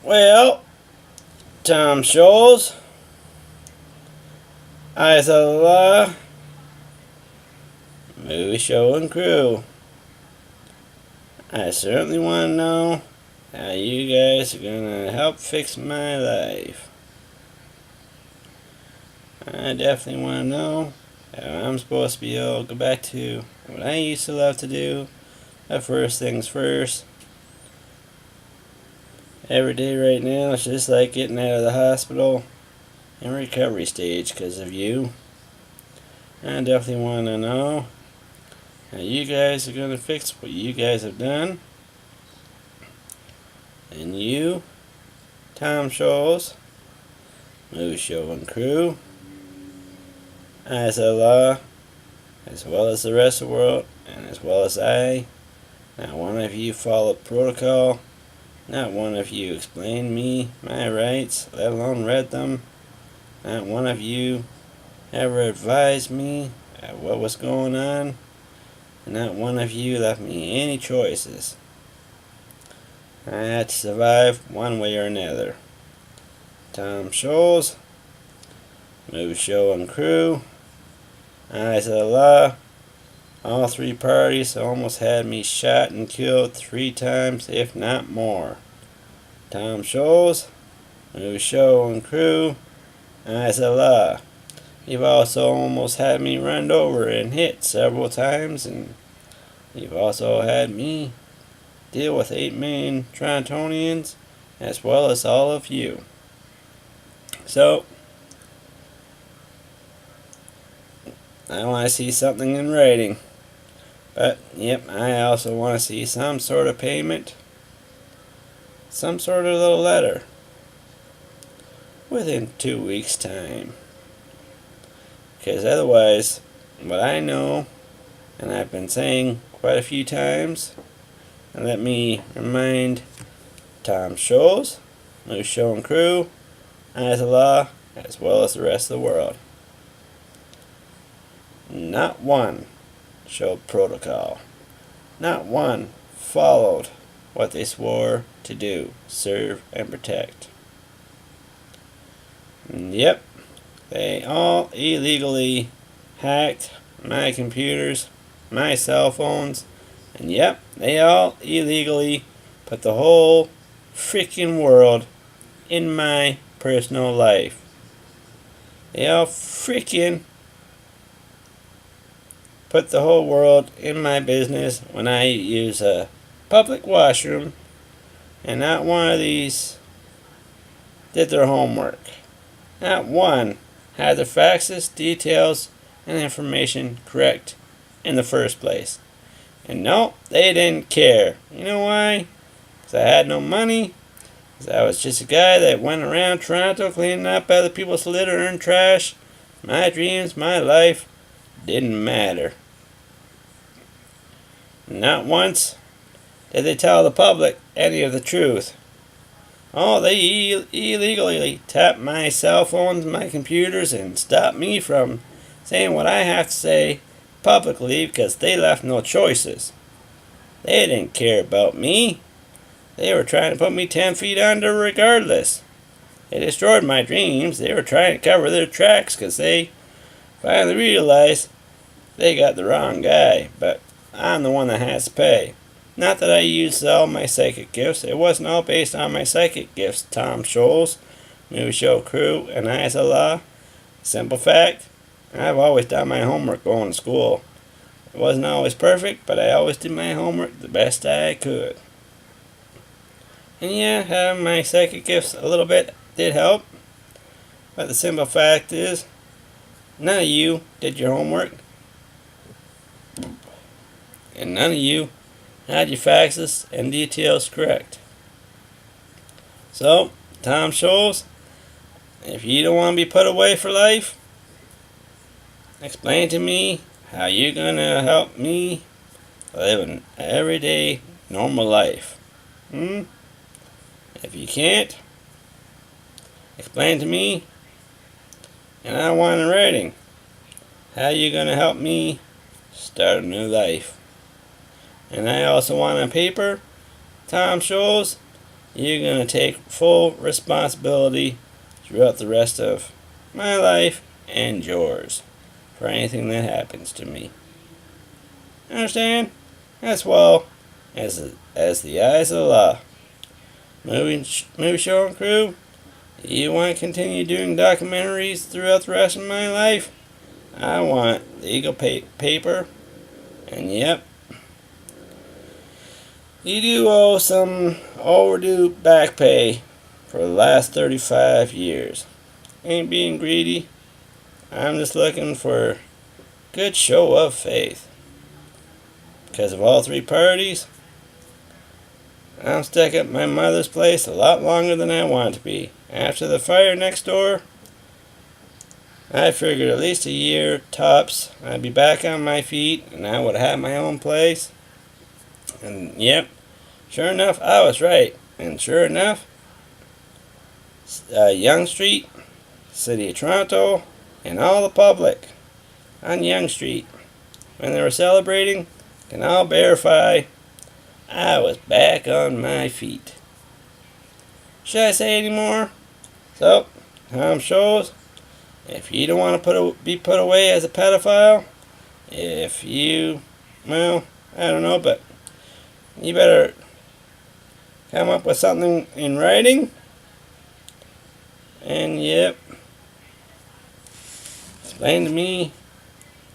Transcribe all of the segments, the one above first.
Well, Tom Scholes, Isla, movie show and crew. I certainly want to know how you guys are going to help fix my life. I definitely want to know how I'm supposed to be able to go back to what I used to love to do. But first things first. Every day right now it's just like getting out of the hospital in recovery stage because of you. I definitely want to know how you guys are going to fix what you guys have done. And you, Tom Scholes, movie show and crew, ISLA, as well as the rest of the world, and as well as I, not one of you followed protocol. Not one of you explained me my rights, let alone read them. Not one of you ever advised me what was going on. And not one of you left me any choices. I had to survive one way or another. Tom Scholes, movie show and crew, Eyes of the Law. All three parties almost had me shot and killed 3 times, if not more. Tom Scholes, movie show and crew, Eyes of the Law. You've also almost had me run over and hit several times, and you've also had me deal with 8 million Torontonians, as well as all of you. So, I want to see something in writing. But, yep, I also want to see some sort of payment, some sort of little letter, within 2 weeks' time. Because otherwise, what I know, and I've been saying quite a few times, and let me remind Tom Scholes, movie show and crew, Eyes of the Law, as well as the rest of the world. Not one showed protocol. Not one followed what they swore to do, serve and protect. And yep, they all illegally hacked my computers, my cell phones, and yep, they all illegally put the whole freaking world in my personal life. They all freaking put the whole world in my business when I use a public washroom, and not one of these did their homework. Not one had the facts, details, and information correct in the first place. And no, they didn't care. You know why? Because I had no money. Because I was just a guy that went around Toronto cleaning up other people's litter and trash. My dreams, my life, didn't matter. Not once did they tell the public any of the truth. Oh, they illegally tapped my cell phones, my computers, and stopped me from saying what I have to say publicly because they left no choices. They didn't care about me. They were trying to put me 10 feet under regardless. They destroyed my dreams. They were trying to cover their tracks because they finally realized they got the wrong guy. But I'm the one that has to pay. Not that I used all my psychic gifts. It wasn't all based on my psychic gifts, Tom Scholes, movie show crew, and Eyes of the Law. Simple fact, I've always done my homework going to school. It wasn't always perfect, but I always did my homework the best I could. And yeah, having my psychic gifts a little bit did help. But the simple fact is, none of you did your homework. And none of you had your facts and details correct. So, Tom Scholes, if you don't want to be put away for life, explain to me how you're going to help me live an everyday, normal life. If you can't, explain to me, and I want in writing, how you're going to help me start a new life. And I also want on paper, Tom Scholes, you're going to take full responsibility throughout the rest of my life and yours for anything that happens to me. Understand? As well as the eyes of the law. Movie show and crew, you want to continue doing documentaries throughout the rest of my life? I want legal paper. And yep, you do owe some overdue back pay for the last 35 years. Ain't being greedy. I'm just looking for a good show of faith. Because of all three parties, I'm stuck at my mother's place a lot longer than I want to be. After the fire next door, I figured at least a year tops I'd be back on my feet and I would have my own place. And yep, sure enough, I was right. And sure enough, Yonge Street, City of Toronto, and all the public on Yonge Street, when they were celebrating, can all verify I was back on my feet. Should I say any more? So, Tom shows, if you don't want to be put away as a pedophile, if you, well, I don't know, but you better come up with something in writing. And yep, explain to me,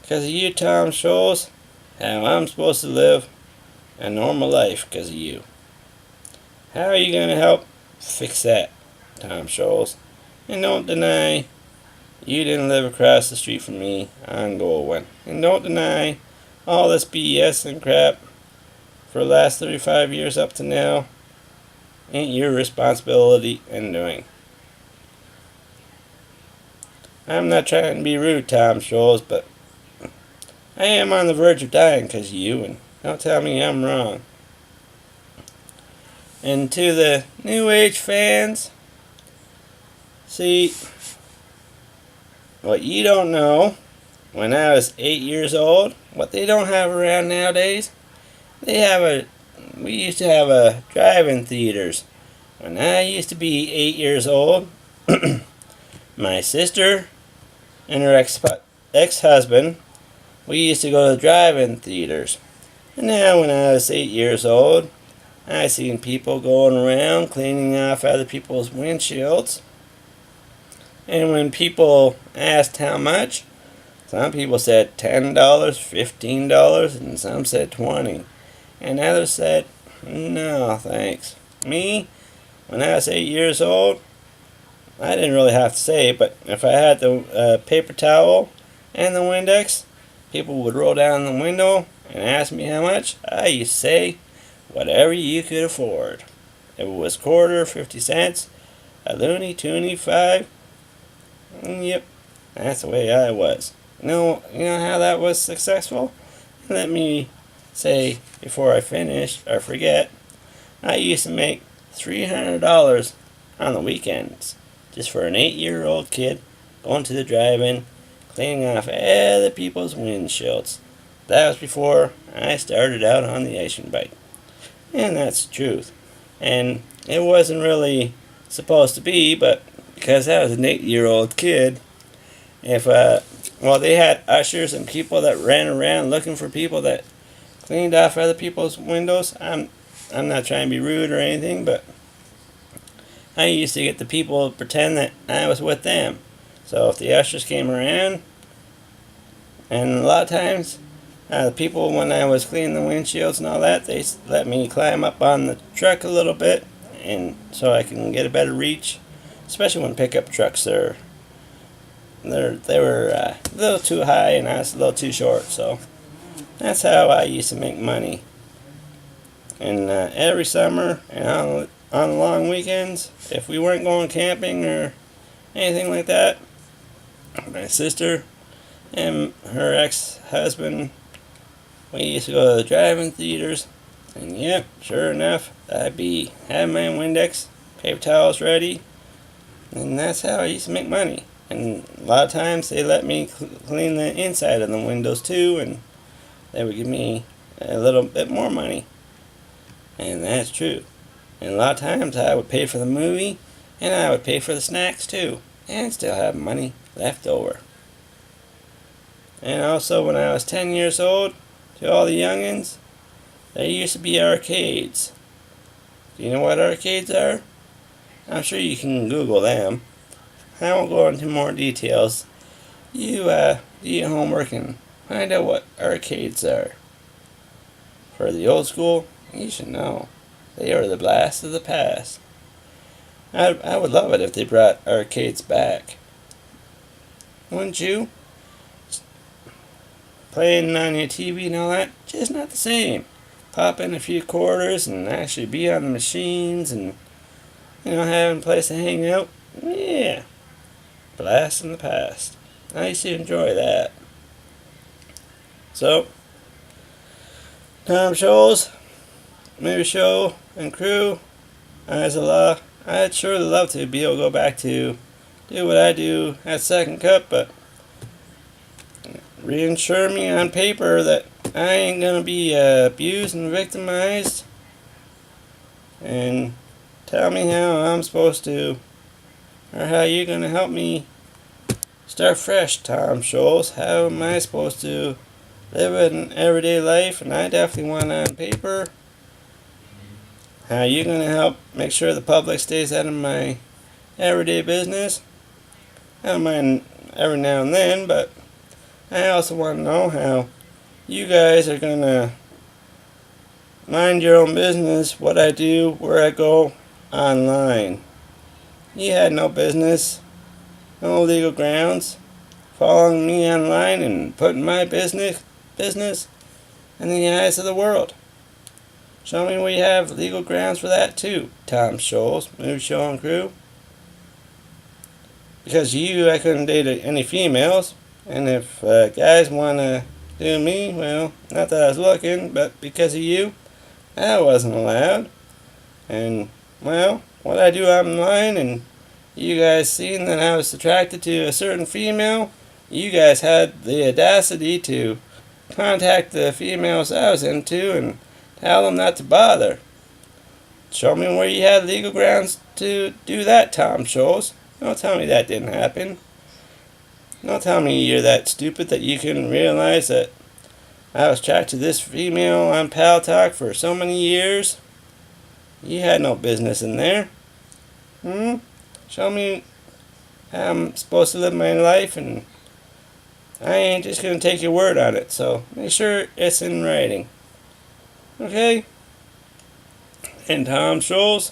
because of you, Tom Scholes, how I'm supposed to live a normal life because of you. How are you going to help fix that, Tom Scholes? And don't deny you didn't live across the street from me on Goldwyn. And don't deny all this BS and crap for the last 35 years up to now ain't your responsibility in doing. I'm not trying to be rude, Tom Scholes, but I am on the verge of dying because of you, and don't tell me I'm wrong. And to the New Age fans, see, what you don't know, when I was 8 years old, what they don't have around nowadays, we used to have a drive-in theaters. When I used to be 8 years old, my sister and her ex-husband, we used to go to the drive-in theaters. And now when I was 8 years old, I seen people going around cleaning off other people's windshields. And when people asked how much, some people said $10, $15, and some said $20. And others said, no, thanks. Me, when I was 8 years old, I didn't really have to say, but if I had the paper towel and the Windex, people would roll down the window and ask me how much. I used to say, whatever you could afford. If it was quarter, 50 cents, a loony, toonie, 5, yep, that's the way I was. You know how that was successful? Let me say, before I finish, or forget, I used to make $300 on the weekends, just for an 8-year-old kid going to the drive-in, cleaning off other people's windshields. That was before I started out on the icing bike. And that's the truth. And it wasn't really supposed to be, but because I was an 8-year-old kid, if they had ushers and people that ran around looking for people that cleaned off other people's windows. I'm not trying to be rude or anything, but I used to get the people to pretend that I was with them. So if the ushers came around, and a lot of times, the people, when I was cleaning the windshields and all that, they let me climb up on the truck a little bit, and so I can get a better reach, especially when pickup trucks they were a little too high and I was a little too short. So that's how I used to make money. And every summer and on long weekends, if we weren't going camping or anything like that, my sister and her ex-husband, we used to go to the drive-in theaters, and yep, sure enough, I'd be having my Windex, paper towels ready, and that's how I used to make money. And a lot of times they let me clean the inside of the windows too, and they would give me a little bit more money. And that's true. And a lot of times I would pay for the movie, and I would pay for the snacks too, and still have money left over. And also when I was 10 years old, to all the youngins, there used to be arcades. Do you know what arcades are? I'm sure you can Google them. I won't go into more details. You do your homework and find out what arcades are. For the old school, you should know. They are the blast of the past. I would love it if they brought arcades back. Wouldn't you? Playing on your TV and all that, just not the same. Pop in a few quarters and actually be on the machines and, having a place to hang out. Yeah. Blast in the past. I used to enjoy that. So, Tom Scholes, movie show and crew, as a law, I'd surely love to be able to go back to do what I do at Second Cup, but reassure me on paper that I ain't gonna be abused and victimized, and tell me how I'm supposed to, or how you're gonna help me start fresh, Tom Scholes. How am I supposed to live an everyday life? And I definitely want on paper how you're gonna help make sure the public stays out of my everyday business. I don't mind every now and then, but I also want to know how you guys are going to mind your own business, what I do, where I go online. You had no business, no legal grounds, following me online and putting my business in the eyes of the world. Show me we have legal grounds for that too, Tom Scholes, Movie Show and Crew. Because I couldn't date any females. And if guys want to do me, well, not that I was looking, but because of you, I wasn't allowed. And, well, what I do online, and you guys seen that I was attracted to a certain female, you guys had the audacity to contact the females I was into and tell them not to bother. Show me where you had legal grounds to do that, Tom Scholes. Don't tell me that didn't happen. Don't tell me you're that stupid that you couldn't realize that I was attracted to this female on Pal Talk for so many years. You had no business in there. Show me how I'm supposed to live my life, and I ain't just going to take your word on it, so make sure it's in writing. Okay? And Tom Scholes,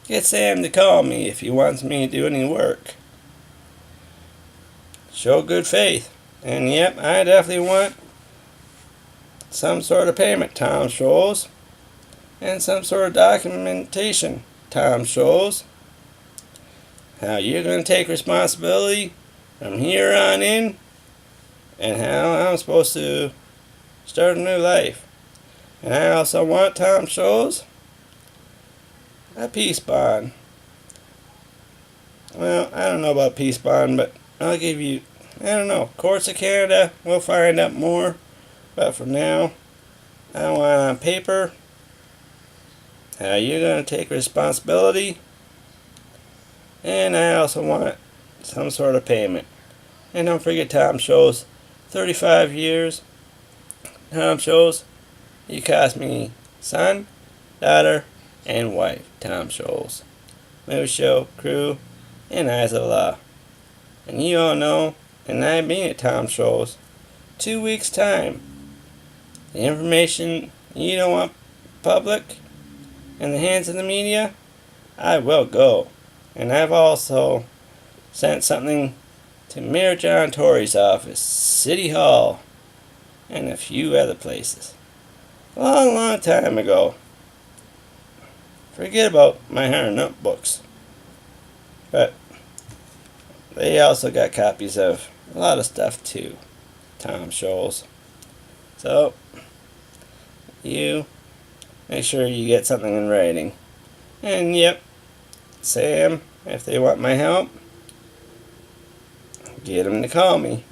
get Sam to call me if he wants me to do any work. Show good faith. And yep, I definitely want some sort of payment, Tom Scholes. And some sort of documentation, Tom Scholes. How you're going to take responsibility from here on in. And how I'm supposed to start a new life. And I also want, Tom Scholes, a peace bond. Well, I don't know about peace bond, but I'll give you, I don't know, Courts of Canada, we'll find out more. But for now, I want on paper how you're going to take responsibility. And I also want some sort of payment. And don't forget Tom Scholes, 35 years. Tom Scholes, you cost me son, daughter, and wife, Tom Scholes. Movie Show, Crew, and Eyes of the Law. And you all know, and I mean it, Tom Scholes, 2 weeks' time, the information you don't want public in the hands of the media, I will go. And I've also sent something to Mayor John Tory's office, City Hall, and a few other places. A long, long time ago. Forget about my 100 notebooks. But they also got copies of a lot of stuff too, Tom Scholes. So, you make sure you get something in writing. And yep, Sam, if they want my help, get them to call me.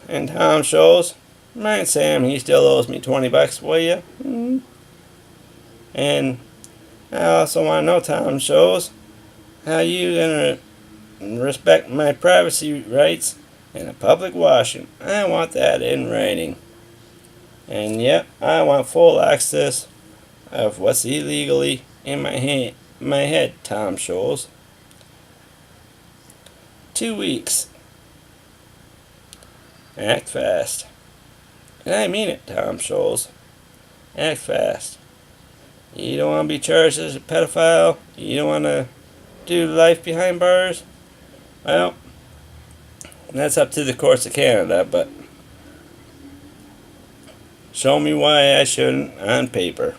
And Tom Scholes, remind Sam he still owes me $20, will you? And I also want to know, Tom Shows, how you gonna respect my privacy rights in a public washroom. I want that in writing. And yep, I want full access of what's illegally in my head, Tom Shows. 2 weeks. Act fast. And I mean it, Tom Shows. Act fast. You don't want to be charged as a pedophile. You don't want to do life behind bars. Well, that's up to the courts of Canada, but show me why I shouldn't on paper.